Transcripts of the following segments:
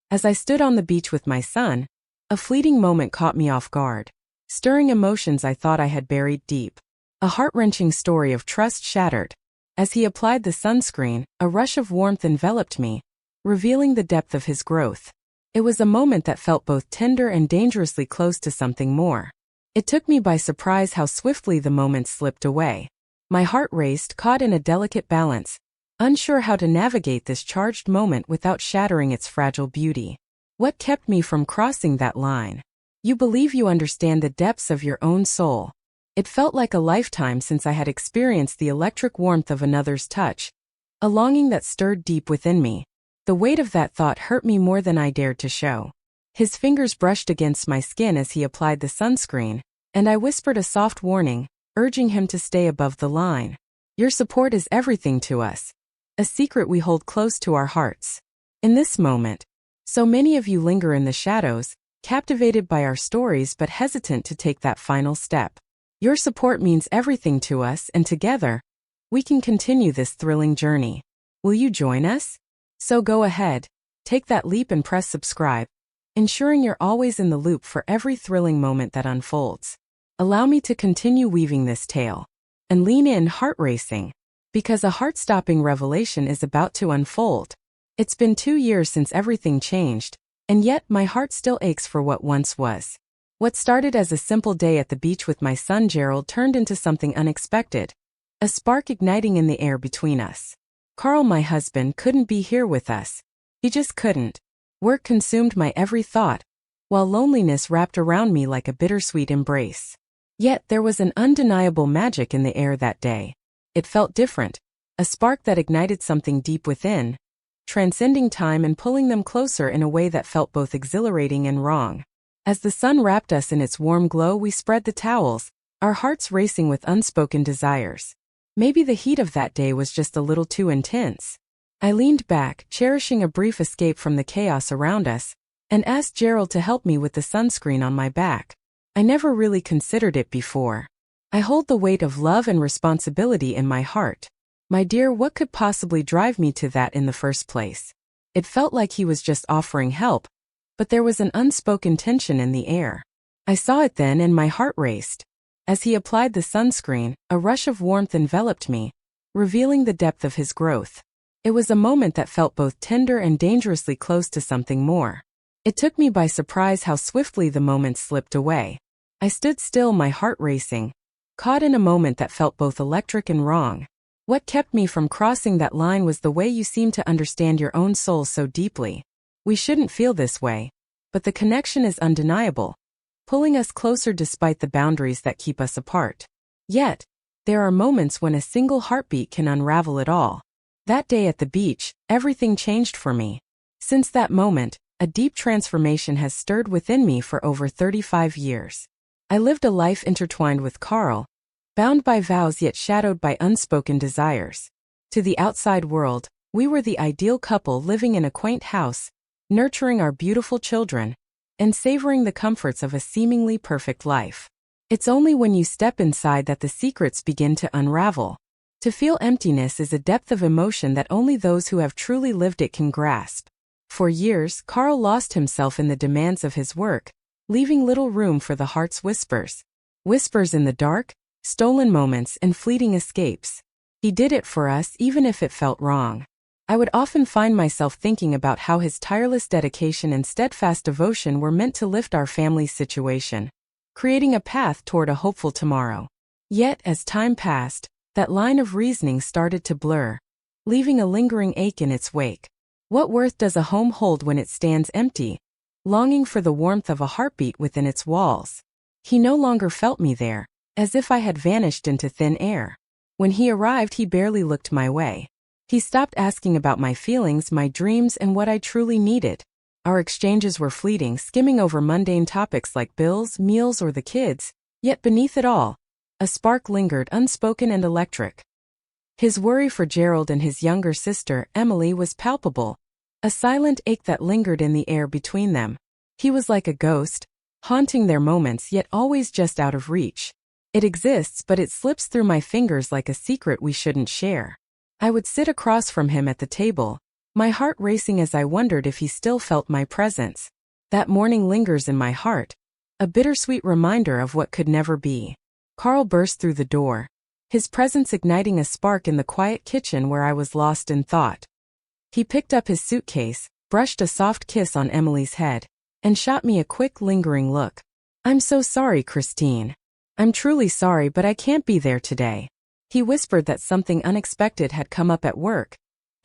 As I stood on the beach with my son, a fleeting moment caught me off guard, stirring emotions I thought I had buried deep. A heart-wrenching story of trust shattered. As he applied the sunscreen, a rush of warmth enveloped me, revealing the depth of his growth. It was a moment that felt both tender and dangerously close to something more. It took me by surprise how swiftly the moment slipped away. My heart raced, caught in a delicate balance, unsure how to navigate this charged moment without shattering its fragile beauty. What kept me from crossing that line? You believe you understand the depths of your own soul. It felt like a lifetime since I had experienced the electric warmth of another's touch, a longing that stirred deep within me. The weight of that thought hurt me more than I dared to show. His fingers brushed against my skin as he applied the sunscreen, and I whispered a soft warning, urging him to stay above the line. Your support is everything to us, a secret we hold close to our hearts. In this moment, so many of you linger in the shadows, captivated by our stories but hesitant to take that final step. Your support means everything to us, and together, we can continue this thrilling journey. Will you join us? So go ahead, take that leap and press subscribe, ensuring you're always in the loop for every thrilling moment that unfolds. Allow me to continue weaving this tale. And lean in, heart racing, because a heart-stopping revelation is about to unfold. It's been 2 years since everything changed, and yet my heart still aches for what once was. What started as a simple day at the beach with my son Gerald turned into something unexpected, a spark igniting in the air between us. Carl, my husband, couldn't be here with us. He just couldn't. Work consumed my every thought, while loneliness wrapped around me like a bittersweet embrace. Yet there was an undeniable magic in the air that day. It felt different, a spark that ignited something deep within, transcending time and pulling them closer in a way that felt both exhilarating and wrong. As the sun wrapped us in its warm glow, we spread the towels, our hearts racing with unspoken desires. Maybe the heat of that day was just a little too intense. I leaned back, cherishing a brief escape from the chaos around us, and asked Gerald to help me with the sunscreen on my back. I never really considered it before. I hold the weight of love and responsibility in my heart. My dear, what could possibly drive me to that in the first place? It felt like he was just offering help, but there was an unspoken tension in the air. I saw it then and my heart raced. As he applied the sunscreen, a rush of warmth enveloped me, revealing the depth of his growth. It was a moment that felt both tender and dangerously close to something more. It took me by surprise how swiftly the moment slipped away. I stood still, my heart racing, caught in a moment that felt both electric and wrong. What kept me from crossing that line was the way you seemed to understand your own soul so deeply. We shouldn't feel this way, but the connection is undeniable, pulling us closer despite the boundaries that keep us apart. Yet, there are moments when a single heartbeat can unravel it all. That day at the beach, everything changed for me. Since that moment, a deep transformation has stirred within me for over 35 years. I lived a life intertwined with Carl, bound by vows yet shadowed by unspoken desires. To the outside world, we were the ideal couple living in a quaint house, nurturing our beautiful children, and savoring the comforts of a seemingly perfect life. It's only when you step inside that the secrets begin to unravel. To feel emptiness is a depth of emotion that only those who have truly lived it can grasp. For years, Carl lost himself in the demands of his work, leaving little room for the heart's whispers. Whispers in the dark, stolen moments, and fleeting escapes. He did it for us even if it felt wrong. I would often find myself thinking about how his tireless dedication and steadfast devotion were meant to lift our family's situation, creating a path toward a hopeful tomorrow. Yet, as time passed, that line of reasoning started to blur, leaving a lingering ache in its wake. What worth does a home hold when it stands empty, longing for the warmth of a heartbeat within its walls? He no longer felt me there, as if I had vanished into thin air. When he arrived, he barely looked my way. He stopped asking about my feelings, my dreams, and what I truly needed. Our exchanges were fleeting, skimming over mundane topics like bills, meals, or the kids. Yet beneath it all, a spark lingered, unspoken and electric. His worry for Gerald and his younger sister, Emily, was palpable, a silent ache that lingered in the air between them. He was like a ghost, haunting their moments yet always just out of reach. It exists, but it slips through my fingers like a secret we shouldn't share. I would sit across from him at the table, my heart racing as I wondered if he still felt my presence. That morning lingers in my heart, a bittersweet reminder of what could never be. Carl burst through the door, his presence igniting a spark in the quiet kitchen where I was lost in thought. He picked up his suitcase, brushed a soft kiss on Emily's head, and shot me a quick, lingering look. "I'm so sorry, Christine. I'm truly sorry, but I can't be there today." He whispered that something unexpected had come up at work,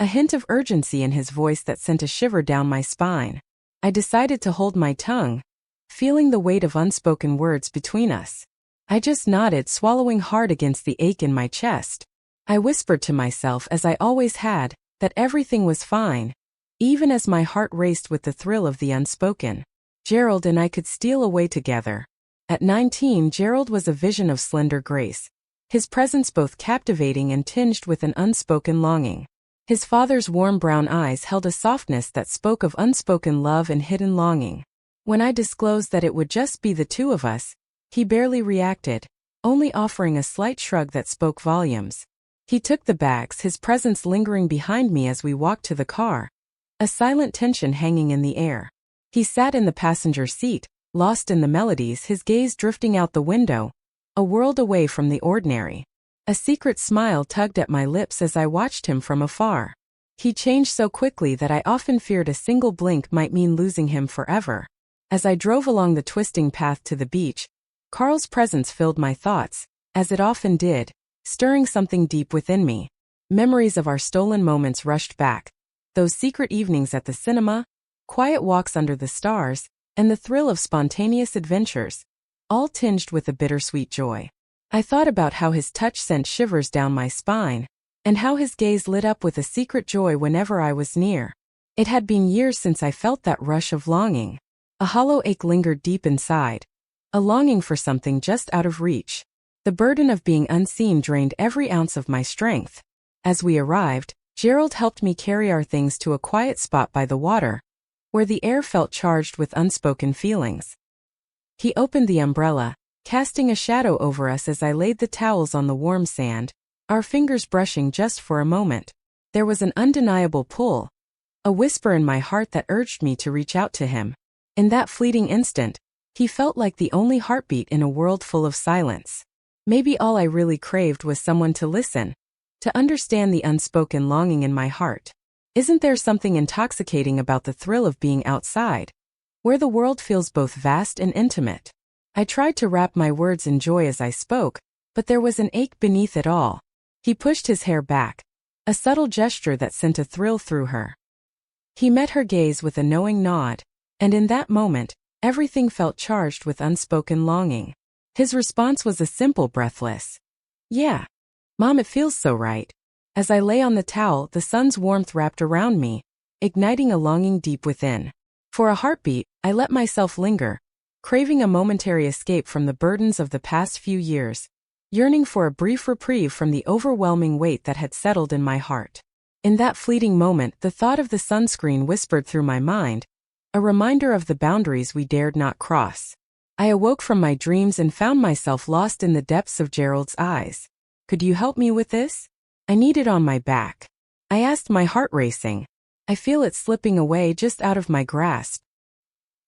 a hint of urgency in his voice that sent a shiver down my spine. I decided to hold my tongue, feeling the weight of unspoken words between us. I just nodded, swallowing hard against the ache in my chest. I whispered to myself, as I always had, that everything was fine, even as my heart raced with the thrill of the unspoken. Gerald and I could steal away together. At 19, Gerald was a vision of slender grace, his presence both captivating and tinged with an unspoken longing. His father's warm brown eyes held a softness that spoke of unspoken love and hidden longing. When I disclosed that it would just be the two of us, he barely reacted, only offering a slight shrug that spoke volumes. He took the bags, his presence lingering behind me as we walked to the car, a silent tension hanging in the air. He sat in the passenger seat, lost in the melodies, his gaze drifting out the window, a world away from the ordinary. A secret smile tugged at my lips as I watched him from afar. He changed so quickly that I often feared a single blink might mean losing him forever. As I drove along the twisting path to the beach, Carl's presence filled my thoughts, as it often did, stirring something deep within me. Memories of our stolen moments rushed back, those secret evenings at the cinema, quiet walks under the stars, and the thrill of spontaneous adventures, all tinged with a bittersweet joy. I thought about how his touch sent shivers down my spine, and how his gaze lit up with a secret joy whenever I was near. It had been years since I felt that rush of longing. A hollow ache lingered deep inside, a longing for something just out of reach. The burden of being unseen drained every ounce of my strength. As we arrived, Gerald helped me carry our things to a quiet spot by the water, where the air felt charged with unspoken feelings. He opened the umbrella, casting a shadow over us as I laid the towels on the warm sand, our fingers brushing just for a moment. There was an undeniable pull, a whisper in my heart that urged me to reach out to him. In that fleeting instant, he felt like the only heartbeat in a world full of silence. Maybe all I really craved was someone to listen, to understand the unspoken longing in my heart. Isn't there something intoxicating about the thrill of being outside, where the world feels both vast and intimate? I tried to wrap my words in joy as I spoke, but there was an ache beneath it all. He pushed his hair back, a subtle gesture that sent a thrill through her. He met her gaze with a knowing nod, and in that moment, everything felt charged with unspoken longing. His response was a simple, breathless, "Yeah, Mom, it feels so right." As I lay on the towel, the sun's warmth wrapped around me, igniting a longing deep within. For a heartbeat, I let myself linger, craving a momentary escape from the burdens of the past few years, yearning for a brief reprieve from the overwhelming weight that had settled in my heart. In that fleeting moment, the thought of the sunscreen whispered through my mind, a reminder of the boundaries we dared not cross. I awoke from my dreams and found myself lost in the depths of Gerald's eyes. "Could you help me with this?" I needed on my back. I asked, my heart racing. "I feel it slipping away just out of my grasp."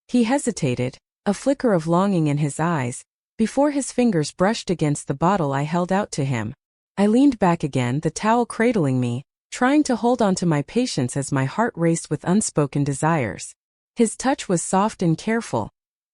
He hesitated, a flicker of longing in his eyes, before his fingers brushed against the bottle I held out to him. I leaned back again, the towel cradling me, trying to hold on to my patience as my heart raced with unspoken desires. His touch was soft and careful,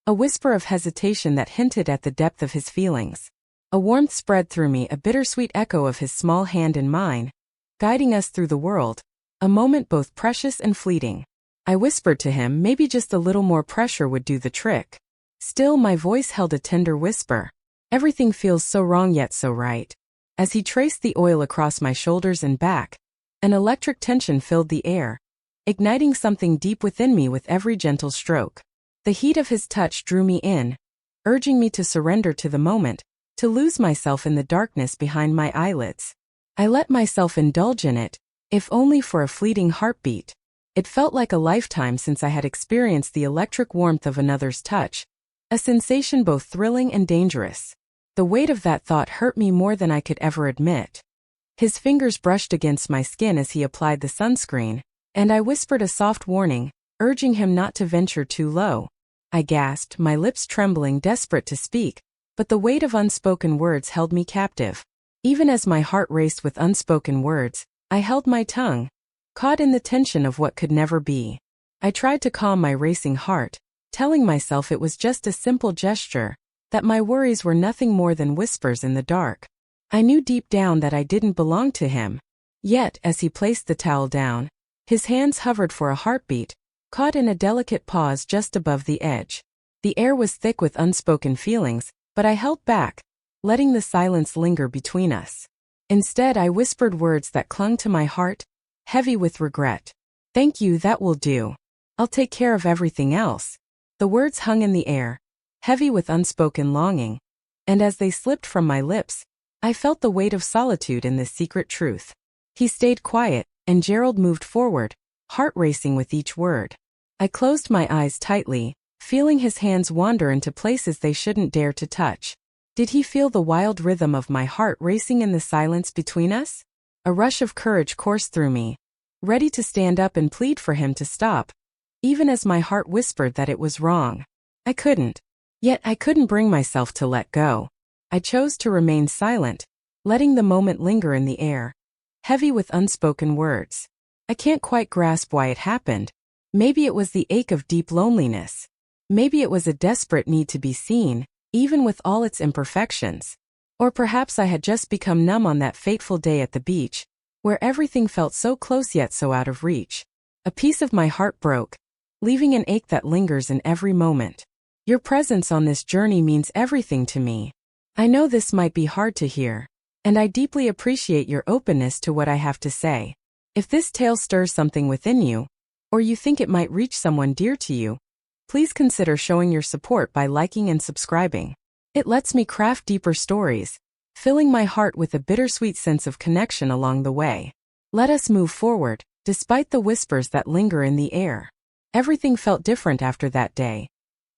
a whisper of hesitation that hinted at the depth of his feelings. A warmth spread through me, a bittersweet echo of his small hand in mine, guiding us through the world, a moment both precious and fleeting. I whispered to him, maybe just a little more pressure would do the trick. Still, my voice held a tender whisper. "Everything feels so wrong yet so right." As he traced the oil across my shoulders and back, an electric tension filled the air, igniting something deep within me with every gentle stroke. The heat of his touch drew me in, urging me to surrender to the moment, to lose myself in the darkness behind my eyelids. I let myself indulge in it, if only for a fleeting heartbeat. It felt like a lifetime since I had experienced the electric warmth of another's touch, a sensation both thrilling and dangerous. The weight of that thought hurt me more than I could ever admit. His fingers brushed against my skin as he applied the sunscreen, And I whispered a soft warning, urging him not to venture too low. I gasped, my lips trembling, desperate to speak, but the weight of unspoken words held me captive. Even as my heart raced with unspoken words, I held my tongue, caught in the tension of what could never be. I tried to calm my racing heart, telling myself it was just a simple gesture, that my worries were nothing more than whispers in the dark. I knew deep down that I didn't belong to him. Yet, as he placed the towel down, his hands hovered for a heartbeat, caught in a delicate pause just above the edge. The air was thick with unspoken feelings, but I held back, letting the silence linger between us. Instead, I whispered words that clung to my heart, heavy with regret. "Thank you, that will do. I'll take care of everything else." The words hung in the air, heavy with unspoken longing, and as they slipped from my lips, I felt the weight of solitude in this secret truth. He stayed quiet, and Gerald moved forward, heart racing with each word. I closed my eyes tightly, feeling his hands wander into places they shouldn't dare to touch. Did he feel the wild rhythm of my heart racing in the silence between us? A rush of courage coursed through me, ready to stand up and plead for him to stop, even as my heart whispered that it was wrong. I couldn't. Yet I couldn't bring myself to let go. I chose to remain silent, letting the moment linger in the air, heavy with unspoken words. I can't quite grasp why it happened. Maybe it was the ache of deep loneliness. Maybe it was a desperate need to be seen, even with all its imperfections. Or perhaps I had just become numb on that fateful day at the beach, where everything felt so close yet so out of reach. A piece of my heart broke, leaving an ache that lingers in every moment. Your presence on this journey means everything to me. I know this might be hard to hear, and I deeply appreciate your openness to what I have to say. If this tale stirs something within you, or you think it might reach someone dear to you, please consider showing your support by liking and subscribing. It lets me craft deeper stories, filling my heart with a bittersweet sense of connection along the way. Let us move forward, despite the whispers that linger in the air. Everything felt different after that day,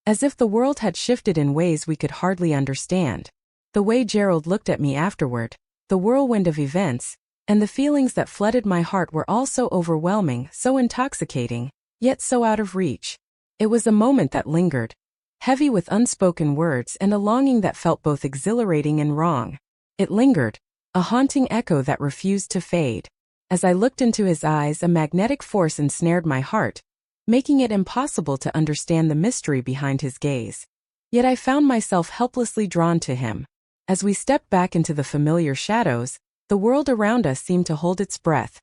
as if the world had shifted in ways we could hardly understand. The way Gerald looked at me afterward, the whirlwind of events, and the feelings that flooded my heart were all so overwhelming, so intoxicating, yet so out of reach. It was a moment that lingered, heavy with unspoken words and a longing that felt both exhilarating and wrong. It lingered, a haunting echo that refused to fade. As I looked into his eyes, a magnetic force ensnared my heart, making it impossible to understand the mystery behind his gaze. Yet I found myself helplessly drawn to him. As we stepped back into the familiar shadows, the world around us seemed to hold its breath,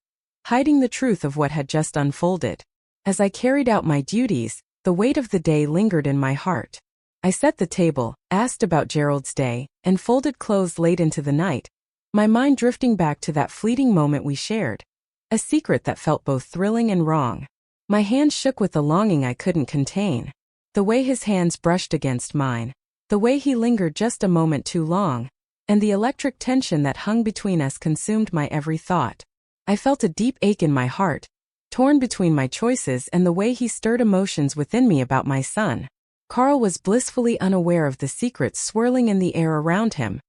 hiding the truth of what had just unfolded. As I carried out my duties, the weight of the day lingered in my heart. I set the table, asked about Gerald's day, and folded clothes late into the night, my mind drifting back to that fleeting moment we shared, a secret that felt both thrilling and wrong. My hands shook with a longing I couldn't contain. The way his hands brushed against mine, the way he lingered just a moment too long, and the electric tension that hung between us consumed my every thought. I felt a deep ache in my heart, torn between my choices and the way he stirred emotions within me about my son. Carl was blissfully unaware of the secrets swirling in the air around him.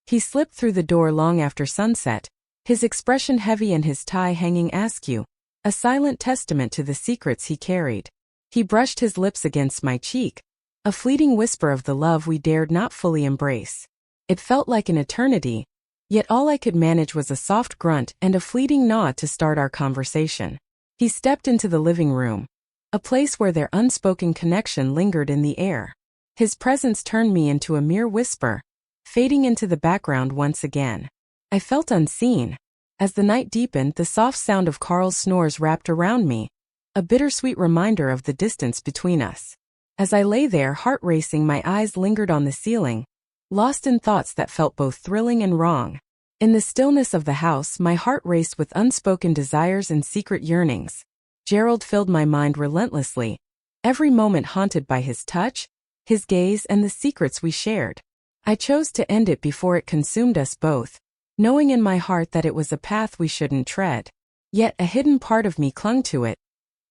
He slipped through the door long after sunset, his expression heavy and his tie hanging askew, a silent testament to the secrets he carried. He brushed his lips against my cheek, a fleeting whisper of the love we dared not fully embrace. It felt like an eternity, yet all I could manage was a soft grunt and a fleeting nod to start our conversation. He stepped into the living room, a place where their unspoken connection lingered in the air. His presence turned me into a mere whisper, fading into the background once again. I felt unseen. As the night deepened, the soft sound of Carl's snores wrapped around me, a bittersweet reminder of the distance between us. As I lay there, heart racing, my eyes lingered on the ceiling, lost in thoughts that felt both thrilling and wrong. In the stillness of the house, my heart raced with unspoken desires and secret yearnings. Gerald filled my mind relentlessly, every moment haunted by his touch, his gaze, and the secrets we shared. I chose to end it before it consumed us both, knowing in my heart that it was a path we shouldn't tread. Yet a hidden part of me clung to it,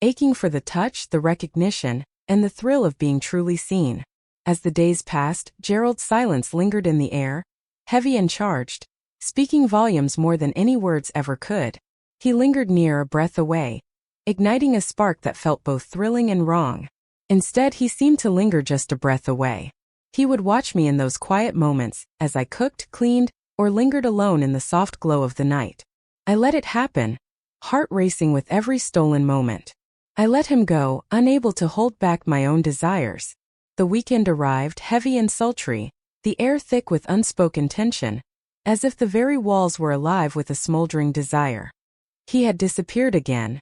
aching for the touch, the recognition, and the thrill of being truly seen. As the days passed, Gerald's silence lingered in the air, heavy and charged, speaking volumes more than any words ever could. He lingered near, a breath away, igniting a spark that felt both thrilling and wrong. Instead, he seemed to linger just a breath away. He would watch me in those quiet moments, as I cooked, cleaned, or lingered alone in the soft glow of the night. I let it happen, heart racing with every stolen moment. I let him go, unable to hold back my own desires. The weekend arrived, heavy and sultry, the air thick with unspoken tension, as if the very walls were alive with a smoldering desire. He had disappeared again,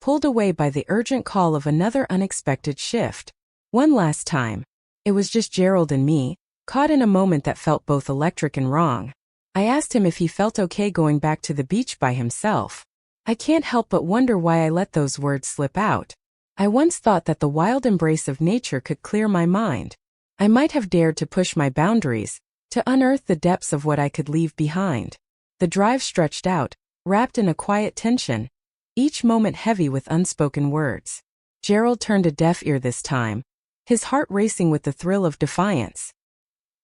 pulled away by the urgent call of another unexpected shift. One last time. It was just Gerald and me, caught in a moment that felt both electric and wrong. I asked him if he felt okay going back to the beach by himself. I can't help but wonder why I let those words slip out. I once thought that the wild embrace of nature could clear my mind. I might have dared to push my boundaries, to unearth the depths of what I could leave behind. The drive stretched out, wrapped in a quiet tension, each moment heavy with unspoken words. Gerald turned a deaf ear this time, his heart racing with the thrill of defiance.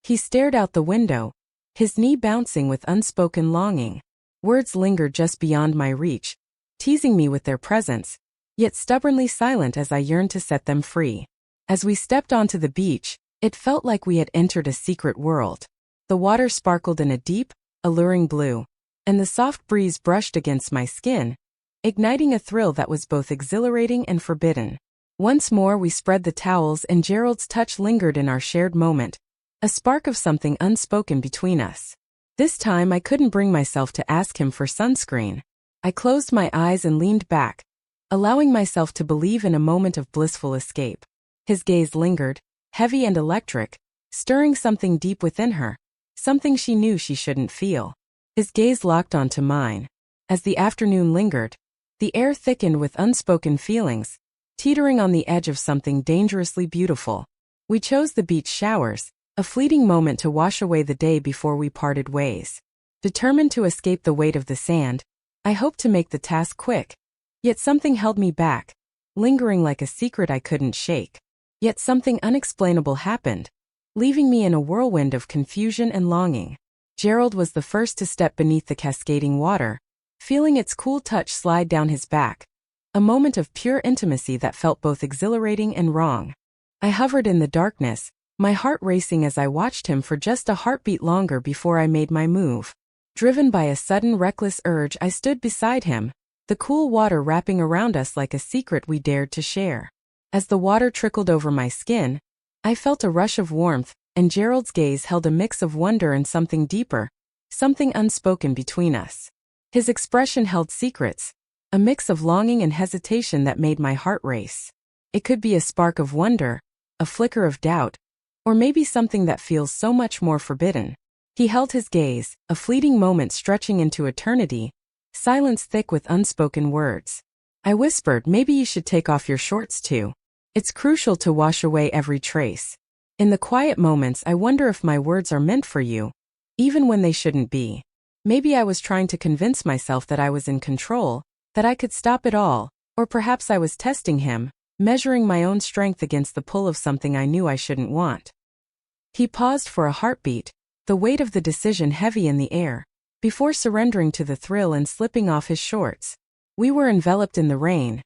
He stared out the window, his knee bouncing with unspoken longing. Words lingered just beyond my reach, teasing me with their presence, yet stubbornly silent as I yearned to set them free. As we stepped onto the beach, it felt like we had entered a secret world. The water sparkled in a deep, alluring blue, and the soft breeze brushed against my skin, igniting a thrill that was both exhilarating and forbidden. Once more we spread the towels and Gerald's touch lingered in our shared moment, a spark of something unspoken between us. This time I couldn't bring myself to ask him for sunscreen. I closed my eyes and leaned back, allowing myself to believe in a moment of blissful escape. His gaze lingered, heavy and electric, stirring something deep within her, something she knew she shouldn't feel. His gaze locked onto mine. As the afternoon lingered, the air thickened with unspoken feelings, teetering on the edge of something dangerously beautiful. We chose the beach showers, a fleeting moment to wash away the day before we parted ways. Determined to escape the weight of the sand, I hoped to make the task quick. Yet something held me back, lingering like a secret I couldn't shake. Yet something unexplainable happened, leaving me in a whirlwind of confusion and longing. Gerald was the first to step beneath the cascading water, feeling its cool touch slide down his back. A moment of pure intimacy that felt both exhilarating and wrong. I hovered in the darkness, my heart racing as I watched him for just a heartbeat longer before I made my move. Driven by a sudden reckless urge, I stood beside him, the cool water wrapping around us like a secret we dared to share. As the water trickled over my skin, I felt a rush of warmth, and Gerald's gaze held a mix of wonder and something deeper, something unspoken between us. His expression held secrets, a mix of longing and hesitation that made my heart race. It could be a spark of wonder, a flicker of doubt, or maybe something that feels so much more forbidden. He held his gaze, a fleeting moment stretching into eternity, silence thick with unspoken words. I whispered, maybe you should take off your shorts too. It's crucial to wash away every trace. In the quiet moments, I wonder if my words are meant for you, even when they shouldn't be. Maybe I was trying to convince myself that I was in control, that I could stop it all, or perhaps I was testing him, measuring my own strength against the pull of something I knew I shouldn't want. He paused for a heartbeat, the weight of the decision heavy in the air, before surrendering to the thrill and slipping off his shorts. We were enveloped in the rain,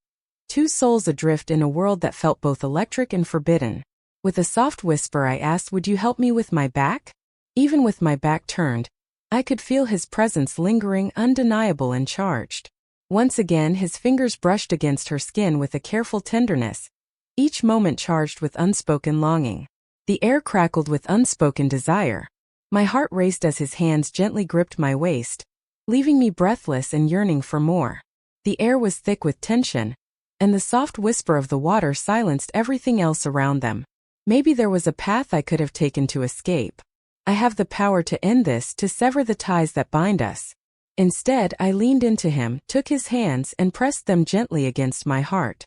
two souls adrift in a world that felt both electric and forbidden. With a soft whisper I asked, would you help me with my back? Even with my back turned, I could feel his presence lingering, undeniable and charged. Once again his fingers brushed against her skin with a careful tenderness, each moment charged with unspoken longing. The air crackled with unspoken desire. My heart raced as his hands gently gripped my waist, leaving me breathless and yearning for more. The air was thick with tension, and the soft whisper of the water silenced everything else around them. Maybe there was a path I could have taken to escape. I have the power to end this, to sever the ties that bind us. Instead, I leaned into him, took his hands and pressed them gently against my heart.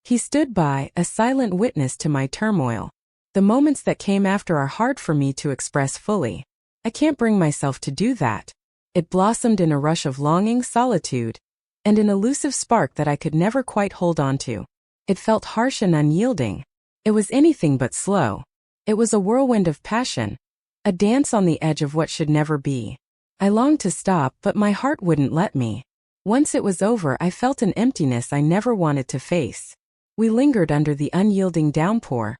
He stood by, a silent witness to my turmoil. The moments that came after are hard for me to express fully. I can't bring myself to do that. It blossomed in a rush of longing, solitude, and an elusive spark that I could never quite hold on to. It felt harsh and unyielding. It was anything but slow. It was a whirlwind of passion, a dance on the edge of what should never be. I longed to stop, but my heart wouldn't let me. Once it was over, I felt an emptiness I never wanted to face. We lingered under the unyielding downpour,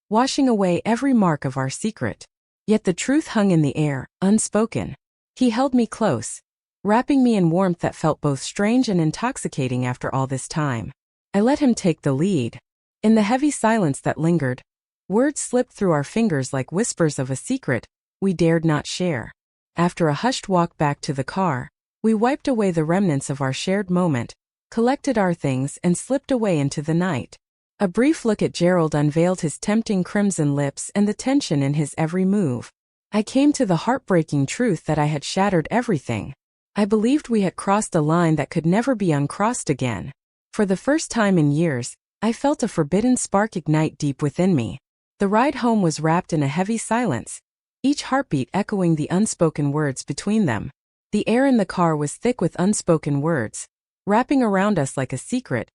washing away every mark of our secret. Yet the truth hung in the air, unspoken. He held me close, wrapping me in warmth that felt both strange and intoxicating after all this time. I let him take the lead. In the heavy silence that lingered, words slipped through our fingers like whispers of a secret we dared not share. After a hushed walk back to the car, we wiped away the remnants of our shared moment, collected our things and slipped away into the night. A brief look at Gerald unveiled his tempting crimson lips and the tension in his every move. I came to the heartbreaking truth that I had shattered everything. I believed we had crossed a line that could never be uncrossed again. For the first time in years, I felt a forbidden spark ignite deep within me. The ride home was wrapped in a heavy silence, each heartbeat echoing the unspoken words between them. The air in the car was thick with unspoken words, wrapping around us like a secret,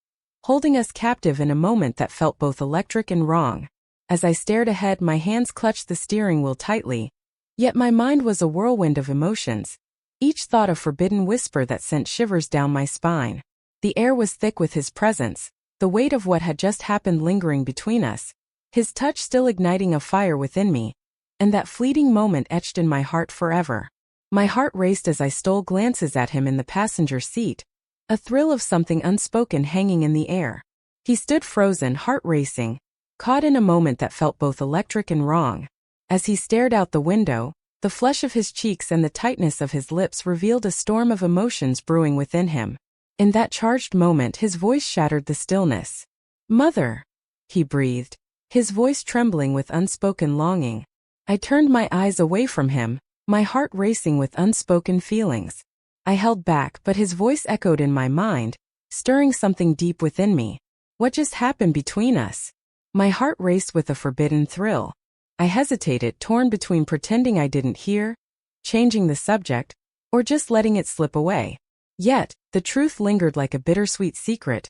holding us captive in a moment that felt both electric and wrong. As I stared ahead, my hands clutched the steering wheel tightly, yet my mind was a whirlwind of emotions, each thought a forbidden whisper that sent shivers down my spine. The air was thick with his presence, the weight of what had just happened lingering between us, his touch still igniting a fire within me, and that fleeting moment etched in my heart forever. My heart raced as I stole glances at him in the passenger seat, a thrill of something unspoken hanging in the air. He stood frozen, heart racing, caught in a moment that felt both electric and wrong. As he stared out the window, the flush of his cheeks and the tightness of his lips revealed a storm of emotions brewing within him. In that charged moment, his voice shattered the stillness. "Mother," he breathed, his voice trembling with unspoken longing. I turned my eyes away from him, my heart racing with unspoken feelings. I held back, but his voice echoed in my mind, stirring something deep within me. What just happened between us? My heart raced with a forbidden thrill. I hesitated, torn between pretending I didn't hear, changing the subject, or just letting it slip away. Yet, the truth lingered like a bittersweet secret,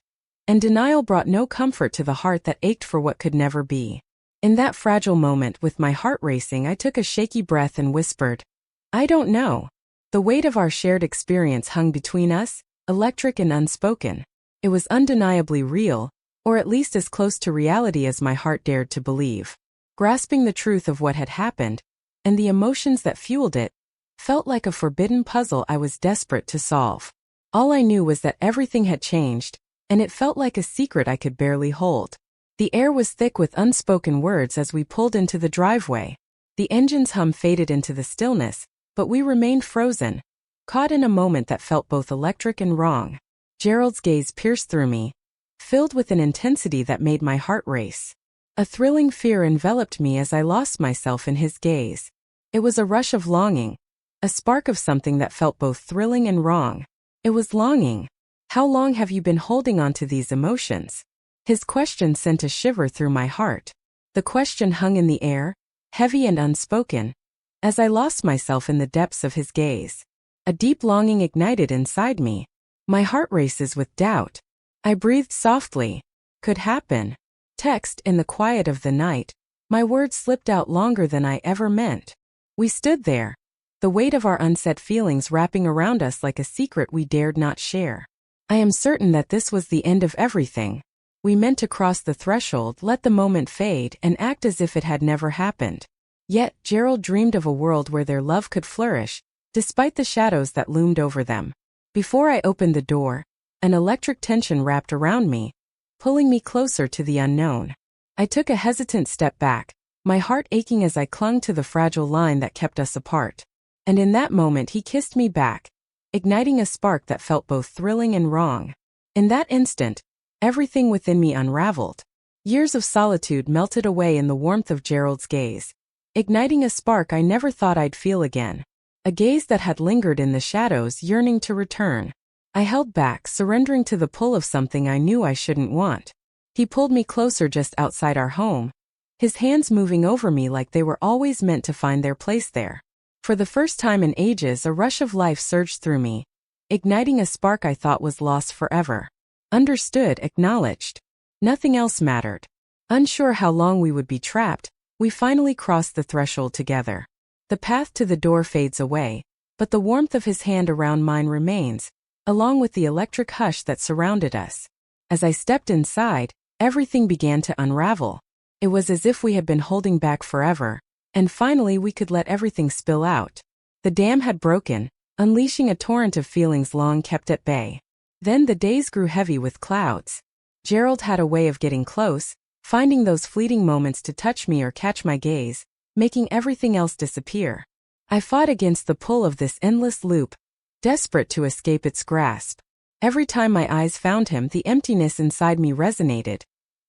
and denial brought no comfort to the heart that ached for what could never be. In that fragile moment, with my heart racing, I took a shaky breath and whispered, "I don't know." The weight of our shared experience hung between us, electric and unspoken. It was undeniably real, or at least as close to reality as my heart dared to believe. Grasping the truth of what had happened, and the emotions that fueled it, felt like a forbidden puzzle I was desperate to solve. All I knew was that everything had changed, and it felt like a secret I could barely hold. The air was thick with unspoken words as we pulled into the driveway. The engine's hum faded into the stillness, but we remained frozen, caught in a moment that felt both electric and wrong. Gerald's gaze pierced through me, filled with an intensity that made my heart race. A thrilling fear enveloped me as I lost myself in his gaze. It was a rush of longing, a spark of something that felt both thrilling and wrong. It was longing. "How long have you been holding on to these emotions?" His question sent a shiver through my heart. The question hung in the air, heavy and unspoken, as I lost myself in the depths of his gaze. A deep longing ignited inside me. My heart races with doubt. I breathed softly. "Could happen." Text in the quiet of the night, my words slipped out longer than I ever meant. We stood there, the weight of our unsaid feelings wrapping around us like a secret we dared not share. I am certain that this was the end of everything. We meant to cross the threshold, let the moment fade, and act as if it had never happened. Yet, Gerald dreamed of a world where their love could flourish, despite the shadows that loomed over them. Before I opened the door, an electric tension wrapped around me, pulling me closer to the unknown. I took a hesitant step back, my heart aching as I clung to the fragile line that kept us apart. And in that moment he kissed me back, igniting a spark that felt both thrilling and wrong. In that instant, everything within me unraveled. Years of solitude melted away in the warmth of Gerald's gaze, igniting a spark I never thought I'd feel again. A gaze that had lingered in the shadows, yearning to return. I held back, surrendering to the pull of something I knew I shouldn't want. He pulled me closer just outside our home, his hands moving over me like they were always meant to find their place there. For the first time in ages, a rush of life surged through me, igniting a spark I thought was lost forever. Understood, acknowledged. Nothing else mattered. Unsure how long we would be trapped, we finally crossed the threshold together. The path to the door fades away, but the warmth of his hand around mine remains, along with the electric hush that surrounded us. As I stepped inside, everything began to unravel. It was as if we had been holding back forever, and finally we could let everything spill out. The dam had broken, unleashing a torrent of feelings long kept at bay. Then the days grew heavy with clouds. Gerald had a way of getting close, finding those fleeting moments to touch me or catch my gaze, making everything else disappear. I fought against the pull of this endless loop, desperate to escape its grasp. Every time my eyes found him, the emptiness inside me resonated,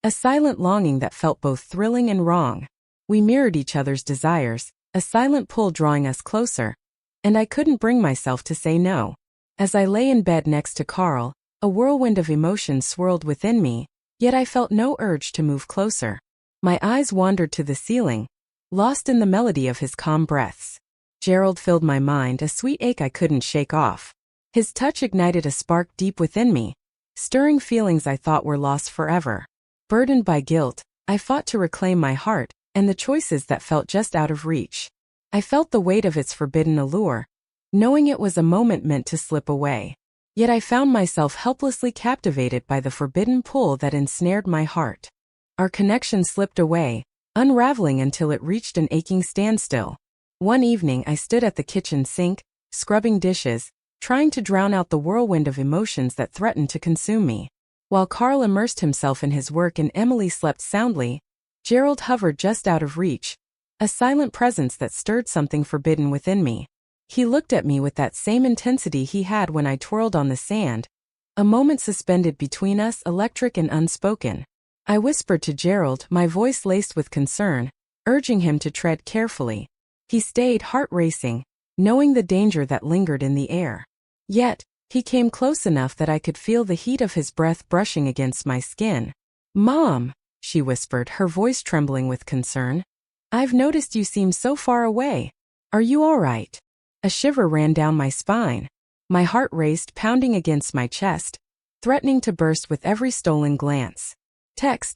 a silent longing that felt both thrilling and wrong. We mirrored each other's desires, a silent pull drawing us closer, and I couldn't bring myself to say no. As I lay in bed next to Carl, a whirlwind of emotions swirled within me, yet I felt no urge to move closer. My eyes wandered to the ceiling, lost in the melody of his calm breaths. Gerald filled my mind, a sweet ache I couldn't shake off. His touch ignited a spark deep within me, stirring feelings I thought were lost forever. Burdened by guilt, I fought to reclaim my heart and the choices that felt just out of reach. I felt the weight of its forbidden allure, knowing it was a moment meant to slip away. Yet I found myself helplessly captivated by the forbidden pull that ensnared my heart. Our connection slipped away, unraveling until it reached an aching standstill. One evening I stood at the kitchen sink, scrubbing dishes, trying to drown out the whirlwind of emotions that threatened to consume me. While Carl immersed himself in his work and Emily slept soundly, Gerald hovered just out of reach, a silent presence that stirred something forbidden within me. He looked at me with that same intensity he had when I twirled on the sand, a moment suspended between us, electric and unspoken. I whispered to Gerald, my voice laced with concern, urging him to tread carefully. He stayed, heart racing, knowing the danger that lingered in the air. Yet, he came close enough that I could feel the heat of his breath brushing against my skin. "Mom," she whispered, her voice trembling with concern. "I've noticed you seem so far away. Are you all right?" A shiver ran down my spine. My heart raced, pounding against my chest, threatening to burst with every stolen glance.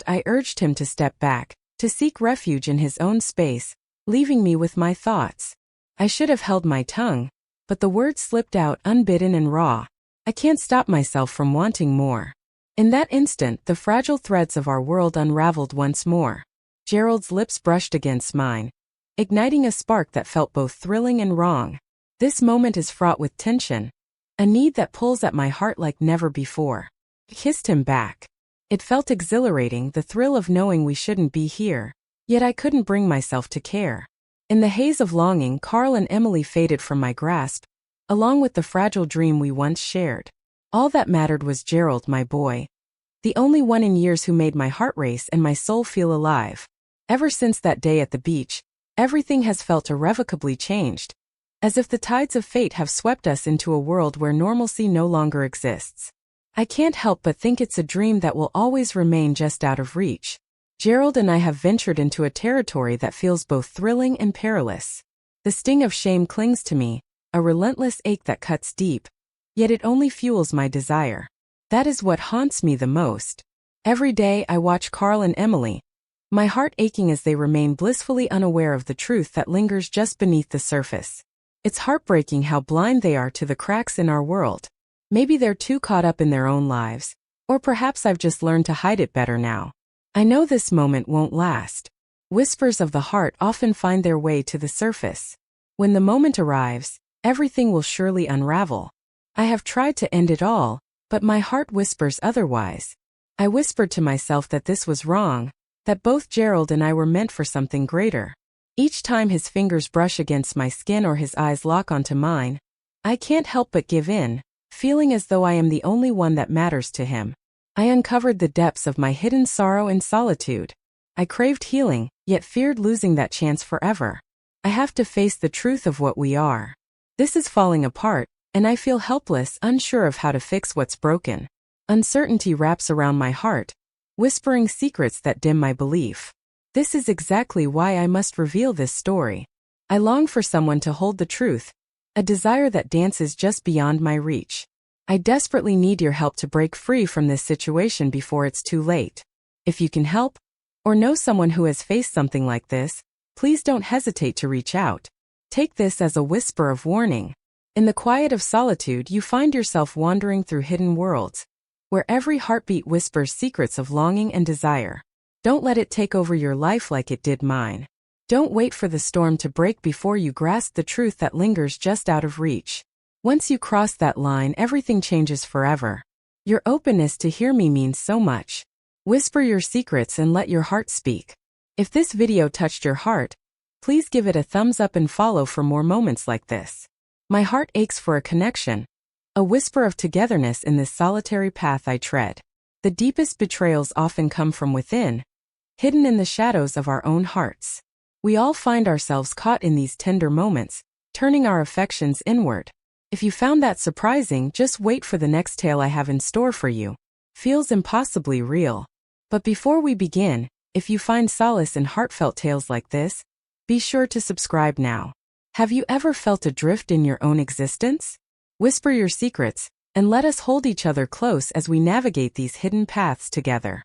I urged him to step back, to seek refuge in his own space, leaving me with my thoughts. I should have held my tongue, but the words slipped out unbidden and raw. I can't stop myself from wanting more. In that instant, the fragile threads of our world unraveled once more. Gerald's lips brushed against mine, igniting a spark that felt both thrilling and wrong. This moment is fraught with tension, a need that pulls at my heart like never before. I kissed him back. It felt exhilarating, the thrill of knowing we shouldn't be here, yet I couldn't bring myself to care. In the haze of longing, Carl and Emily faded from my grasp, along with the fragile dream we once shared. All that mattered was Gerald, my boy, the only one in years who made my heart race and my soul feel alive. Ever since that day at the beach, everything has felt irrevocably changed, as if the tides of fate have swept us into a world where normalcy no longer exists. I can't help but think it's a dream that will always remain just out of reach. Gerald and I have ventured into a territory that feels both thrilling and perilous. The sting of shame clings to me, a relentless ache that cuts deep, yet it only fuels my desire. That is what haunts me the most. Every day I watch Carl and Emily, my heart aching as they remain blissfully unaware of the truth that lingers just beneath the surface. It's heartbreaking how blind they are to the cracks in our world. Maybe they're too caught up in their own lives, or perhaps I've just learned to hide it better now. I know this moment won't last. Whispers of the heart often find their way to the surface. When the moment arrives, everything will surely unravel. I have tried to end it all, but my heart whispers otherwise. I whispered to myself that this was wrong, that both Gerald and I were meant for something greater. Each time his fingers brush against my skin or his eyes lock onto mine, I can't help but give in, feeling as though I am the only one that matters to him. I uncovered the depths of my hidden sorrow and solitude. I craved healing, yet feared losing that chance forever. I have to face the truth of what we are. This is falling apart, and I feel helpless, unsure of how to fix what's broken. Uncertainty wraps around my heart, whispering secrets that dim my belief. This is exactly why I must reveal this story. I long for someone to hold the truth, a desire that dances just beyond my reach. I desperately need your help to break free from this situation before it's too late. If you can help, or know someone who has faced something like this, please don't hesitate to reach out. Take this as a whisper of warning. In the quiet of solitude, you find yourself wandering through hidden worlds, where every heartbeat whispers secrets of longing and desire. Don't let it take over your life like it did mine. Don't wait for the storm to break before you grasp the truth that lingers just out of reach. Once you cross that line, everything changes forever. Your openness to hear me means so much. Whisper your secrets and let your heart speak. If this video touched your heart, please give it a thumbs up and follow for more moments like this. My heart aches for a connection, a whisper of togetherness in this solitary path I tread. The deepest betrayals often come from within, hidden in the shadows of our own hearts. We all find ourselves caught in these tender moments, turning our affections inward. If you found that surprising, just wait for the next tale I have in store for you. Feels impossibly real. But before we begin, if you find solace in heartfelt tales like this, be sure to subscribe now. Have you ever felt adrift in your own existence? Whisper your secrets, and let us hold each other close as we navigate these hidden paths together.